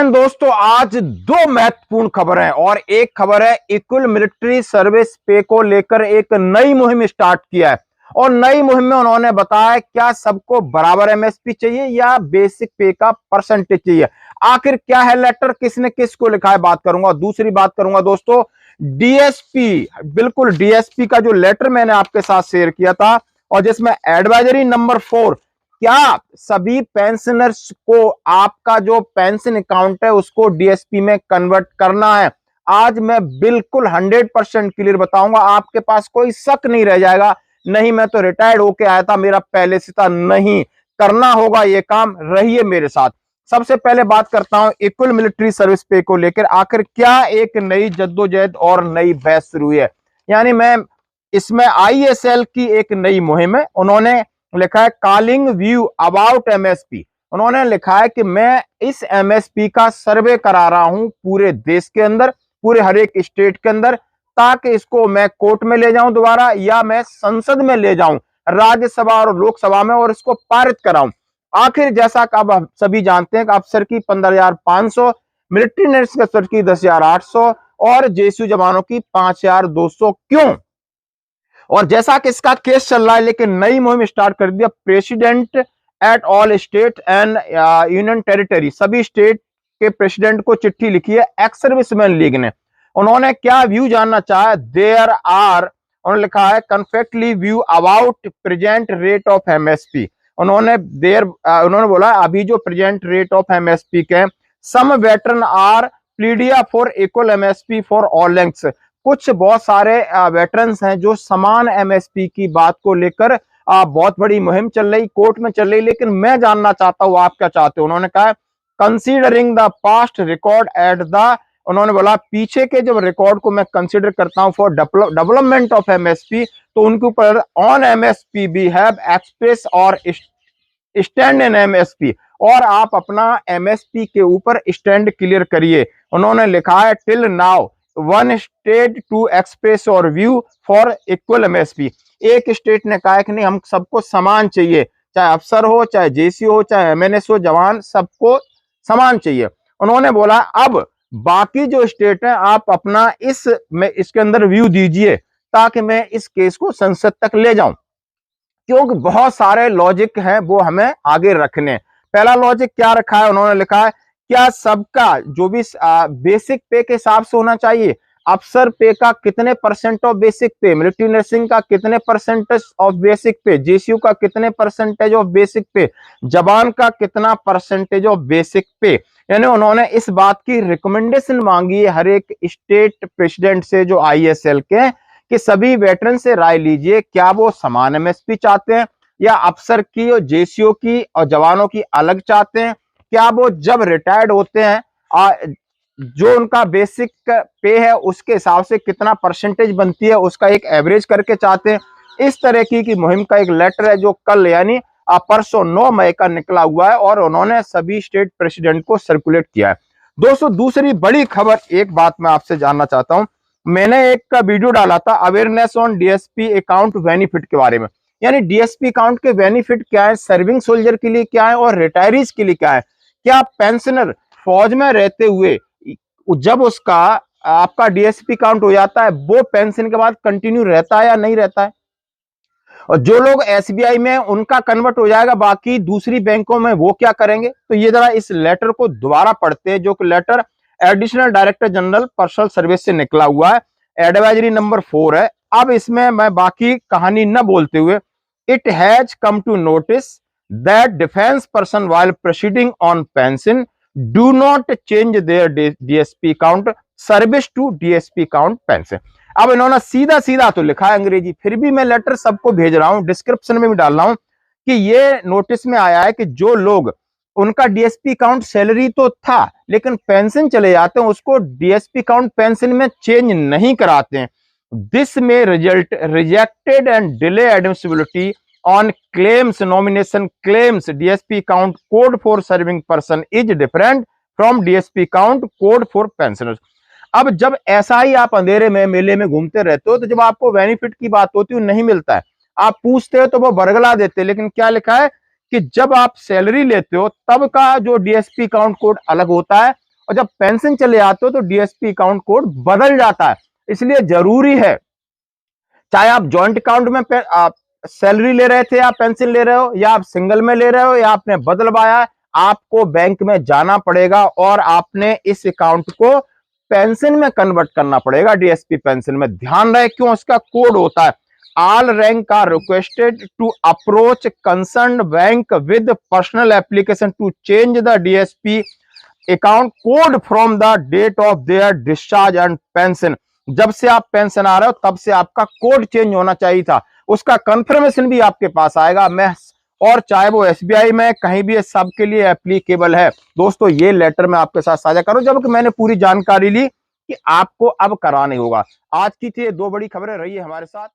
किसान दोस्तों, आज दो महत्वपूर्ण खबर है और एक खबर है इक्वल मिलिट्री सर्विस पे को लेकर एक नई मुहिम स्टार्ट किया है। और नई मुहिम में उन्होंने बताया क्या सबको बराबर एमएसपी चाहिए या बेसिक पे का परसेंटेज चाहिए। आखिर क्या है लेटर, किसने किसको लिखा है, बात करूंगा। दूसरी बात करूंगा दोस्तों, डीएसपी, बिल्कुल डीएसपी का जो लेटर मैंने आपके साथ शेयर किया था और जिसमें एडवाइजरी नंबर 4, क्या सभी पेंशनर्स को आपका जो पेंशन अकाउंट है उसको डीएसपी में कन्वर्ट करना है। आज मैं बिल्कुल 100% क्लियर बताऊंगा, आपके पास कोई शक नहीं रह जाएगा। नहीं मैं तो रिटायर्ड होके आया था, मेरा पहले से था, नहीं करना होगा ये काम, रहिए मेरे साथ। सबसे पहले बात करता हूं इक्वल मिलिट्री सर्विस पे को लेकर आखिर क्या एक नई जद्दोजहद और नई बहस शुरू हुई है। यानी मैं इसमें आईएसएल की एक नई मुहिम है। उन्होंने लिखा है कॉलिंग व्यू अबाउट एमएसपी। उन्होंने लिखा है कि मैं इस एमएसपी का सर्वे करा रहा हूं पूरे देश के अंदर, पूरे हर एक स्टेट के अंदर, ताकि इसको मैं कोर्ट में ले जाऊं दोबारा या मैं संसद में ले जाऊं, राज्यसभा और लोकसभा में, और इसको पारित कराऊं। आखिर जैसा कि अब सभी जानते हैं कि अफसर की 15,500, मिलिट्री नर्स के अफसर की 10,800 और जेएसयू जवानों की 5,200 क्यों। और जैसा कि इसका केस चल रहा है, लेकिन नई मुहिम स्टार्ट कर दिया president at all state and union territory. सभी स्टेट के प्रेसिडेंट को चिट्ठी लिखी है एक्स सर्विसमैन लीग ने। उन्होंने क्या व्यू जानना चाहा, देयर आर, उन्होंने लिखा है conflicting view about present rate of MSP. उन्होंने बोला अभी जो प्रेजेंट रेट ऑफ एमएसपी के, some veteran are pleading for equal MSP for all lengths. कुछ बहुत सारे वेटरन्स हैं जो समान एमएसपी की बात को लेकर बहुत बड़ी मुहिम चल रही, कोर्ट में चल रही, लेकिन मैं जानना चाहता हूं आप क्या चाहते हो। उन्होंने कहा considering the past record at the, उन्होंने बोला पीछे के जब रिकॉर्ड को मैं कंसीडर करता हूं फॉर डेवलपमेंट ऑफ एमएसपी, तो उनके ऊपर on MSP we have express our stand in MSP, और आप अपना एमएसपी के ऊपर स्टैंड क्लियर करिए। उन्होंने लिखा है till now one state to express our view for equal MSP. एक स्टेट ने कहा है कि नहीं हम सबको समान चाहिए, चाहे अफसर हो, चाहे जेसी हो, चाहे एमएनएस हो, जवान, सबको समान चाहिए। उन्होंने बोला अब बाकी जो स्टेट है आप अपना इसके अंदर व्यू दीजिए ताकि मैं इस केस को संसद तक ले जाऊं, क्योंकि बहुत सारे लॉजिक हैं वो हमें आगे रखने। पहला लॉजिक क्या रखा है, उन्होंने लिखा है क्या सबका जो भी बेसिक पे के हिसाब से होना चाहिए। अफसर पे का कितने परसेंट ऑफ बेसिक पे, मिलिट्री नर्सिंग का कितने परसेंटेज ऑफ बेसिक पे, जेसीयू का कितने परसेंटेज ऑफ बेसिक पे, जवान का कितना परसेंटेज ऑफ बेसिक पे। यानी उन्होंने इस बात की रिकमेंडेशन मांगी है हर एक स्टेट प्रेसिडेंट से जो आईएसएल के, कि सभी वेटरन से राय लीजिए क्या वो समान एमएसपी चाहते हैं या अफसर की और जेसीओ की और जवानों की अलग चाहते हैं। क्या वो जब रिटायर्ड होते हैं जो उनका बेसिक पे है उसके हिसाब से कितना परसेंटेज बनती है उसका एक एवरेज करके चाहते हैं। इस तरह की मुहिम का एक लेटर है जो कल यानी परसों 9 मई का निकला हुआ है और उन्होंने सभी स्टेट प्रेसिडेंट को सर्कुलेट किया है। दोस्तों दूसरी बड़ी खबर, एक बात मैं आपसे जानना चाहता हूं, मैंने एक वीडियो डाला था awareness on DSP account benefit के बारे में। यानी डीएसपी अकाउंट के बेनिफिट क्या है, सर्विंग सोल्जर के लिए क्या है और रिटायरीज के लिए क्या है। क्या पेंशनर फौज में रहते हुए जब उसका आपका डीएसपी अकाउंट हो जाता है वो पेंशन के बाद कंटिन्यू रहता है या नहीं रहता है। और जो लोग एसबीआई में उनका कन्वर्ट हो जाएगा, बाकी दूसरी बैंकों में वो क्या करेंगे। तो ये जरा इस लेटर को दोबारा पढ़ते हैं, जो कि letter additional director general personal service से निकला हुआ है, एडवाइजरी नंबर 4 है। अब इसमें मैं बाकी कहानी न बोलते हुए, it has come to notice that defence person while proceeding on pension do not change their DSP account service to DSP account pension. अब इन्होंने सीधा सीधा तो लिखा है अंग्रेजी, फिर भी मैं लेटर सबको भेज रहा हूं, डिस्क्रिप्शन में भी डाल रहा हूं कि ये नोटिस में आया है कि जो लोग उनका डीएसपी अकाउंट सैलरी तो था लेकिन पेंशन चले जाते हैं उसको डीएसपी अकाउंट पेंशन में चेंज नहीं कराते हैं। दिस में result rejected and delay admissibility on claims nomination claims DSP account code for serving person is different from DSP account code for pensioners. अब जब ऐसा ही आप अंधेरे में मेले में घूमते रहते हो तो जब आपको बेनिफिट की बात होती है नहीं मिलता है, आप पूछते हो तो वो बरगला देते हैं। लेकिन क्या लिखा है कि जब आप सैलरी लेते हो तब का जो डीएसपी अकाउंट कोड अलग होता है और जब पेंशन चले आते हो तो डीएसपी अकाउंट कोड बदल जाता है। इसलिए जरूरी है, चाहे आप जॉइंट अकाउंट में आप सैलरी ले रहे थे या पेंशन ले रहे हो, या आप सिंगल में ले रहे हो, या आपने बदलवाया है, आपको बैंक में जाना पड़ेगा और आपने इस अकाउंट को पेंशन में कन्वर्ट करना पड़ेगा, डीएसपी पेंशन में। ध्यान रहे क्यों, उसका कोड होता है, all rank are requested to approach concern bank with personal application to change the DSP account code from the date of their discharge and pension. जब से आप पेंशन आ रहे हो तब से आपका कोड चेंज होना चाहिए था, उसका कंफर्मेशन भी आपके पास आएगा। मैं और चाहे वो एसबीआई में कहीं भी, सबके लिए एप्लीकेबल है। दोस्तों ये लेटर मैं आपके साथ साझा करूं जब मैंने पूरी जानकारी ली कि आपको अब कराना होगा। आज की थी 2 बड़ी खबरें, रही है हमारे साथ।